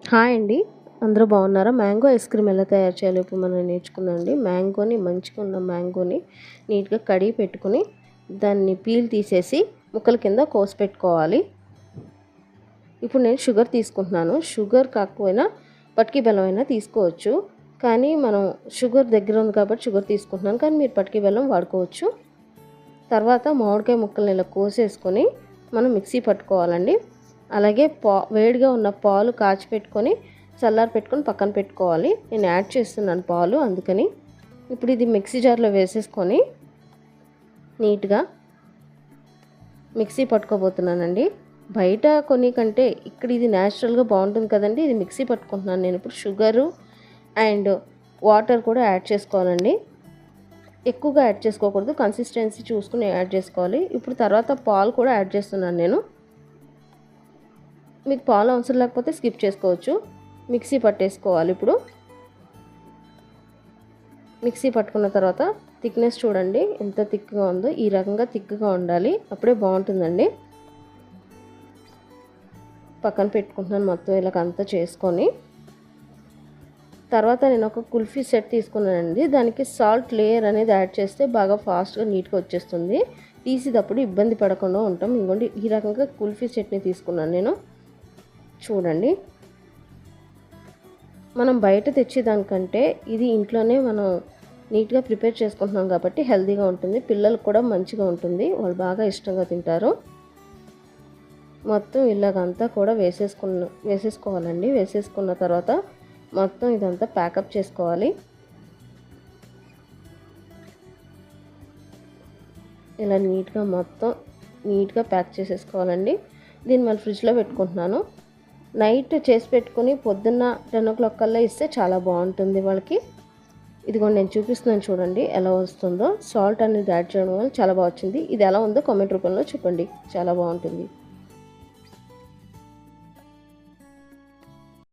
Hi అండి. అందరూ బాగున్నారా? మ్యాంగో ఐస్ క్రీమ్ ఎలా తయారు చేయాలో ఇప్పుడు మనం నేర్చుకుందామండి. మంచిగా ఉన్న మ్యాంగోని నీట్గా కడిగి పెట్టుకుని దాన్ని పీల్ తీసేసి ముక్కల కింద కోసి పెట్టుకోవాలి. ఇప్పుడు నేను షుగర్ తీసుకుంటున్నాను. షుగర్ కాకపోయినా పటికి బెల్లం అయినా తీసుకోవచ్చు. కానీ మనం షుగర్ దగ్గర ఉంది కాబట్టి షుగర్ తీసుకుంటున్నాను. కానీ మీరు పటికి బెల్లం వాడుకోవచ్చు. తర్వాత మామిడికాయ ముక్కల్ని ఇలా కోసేసుకొని మనం మిక్సీ పట్టుకోవాలండి. అలాగే వేడిగా ఉన్న పాలు కాచిపెట్టుకొని చల్లారి పెట్టుకొని పక్కన పెట్టుకోవాలి. నేను యాడ్ చేస్తున్నాను పాలు, అందుకని ఇప్పుడు ఇది మిక్సీ జార్లో వేసేసుకొని నీట్గా మిక్సీ పట్టుకోబోతున్నానండి. బయట కొన్ని కంటే ఇక్కడ ఇది న్యాచురల్గా బాగుంటుంది కదండి. ఇది మిక్సీ పట్టుకుంటున్నాను నేను. ఇప్పుడు షుగరు అండ్ వాటర్ కూడా యాడ్ చేసుకోవాలండి. ఎక్కువగా యాడ్ చేసుకోకూడదు, కన్సిస్టెన్సీ చూసుకుని యాడ్ చేసుకోవాలి. ఇప్పుడు తర్వాత పాలు కూడా యాడ్ చేస్తున్నాను నేను. మీకు పాలు అవసరం లేకపోతే స్కిప్ చేసుకోవచ్చు. మిక్సీ పట్టేసుకోవాలి. ఇప్పుడు మిక్సీ పట్టుకున్న తర్వాత థిక్నెస్ చూడండి ఎంత థిక్గా ఉందో. ఈ రకంగా థిక్గా ఉండాలి, అప్పుడే బాగుంటుందండి. పక్కన పెట్టుకుంటున్నాను మొత్తం ఇలాగంతా చేసుకొని. తర్వాత నేను ఒక కుల్ఫీ సెట్ తీసుకున్నానండి. దానికి సాల్ట్ లేయర్ అనేది యాడ్ చేస్తే బాగా ఫాస్ట్గా నీట్గా వచ్చేస్తుంది. తీసేటప్పుడు ఇబ్బంది పడకుండా ఉంటాం. ఇంకోండి ఈ రకంగా కుల్ఫీ సెట్ని తీసుకున్నాను నేను. చూడండి, మనం బయట తెచ్చేదానికంటే ఇది ఇంట్లోనే మనం నీట్గా ప్రిపేర్ చేసుకుంటున్నాం కాబట్టి హెల్తీగా ఉంటుంది. పిల్లలకు కూడా మంచిగా ఉంటుంది, వాళ్ళు బాగా ఇష్టంగా తింటారు. మొత్తం ఇలాగంతా కూడా వేసేసుకోవాలండి. వేసేసుకున్న తర్వాత మొత్తం ఇదంతా ప్యాకప్ చేసుకోవాలి. ఇలా నీట్గా ప్యాక్ చేసేసుకోవాలండి. దీన్ని మళ్ళీ ఫ్రిడ్జ్లో పెట్టుకుంటున్నాను. నైట్ చేసి పెట్టుకుని పొద్దున్న 10 o'clock కల్లా ఇస్తే చాలా బాగుంటుంది వాళ్ళకి. ఇదిగోండి నేను చూపిస్తున్నాను చూడండి ఎలా వస్తుందో. సాల్ట్ అనేది యాడ్ చేయడం వల్ల చాలా బాగా వచ్చింది. ఇది ఎలా ఉందో కామెంట్ రూపంలో చెప్పండి, చాలా బాగుంటుంది.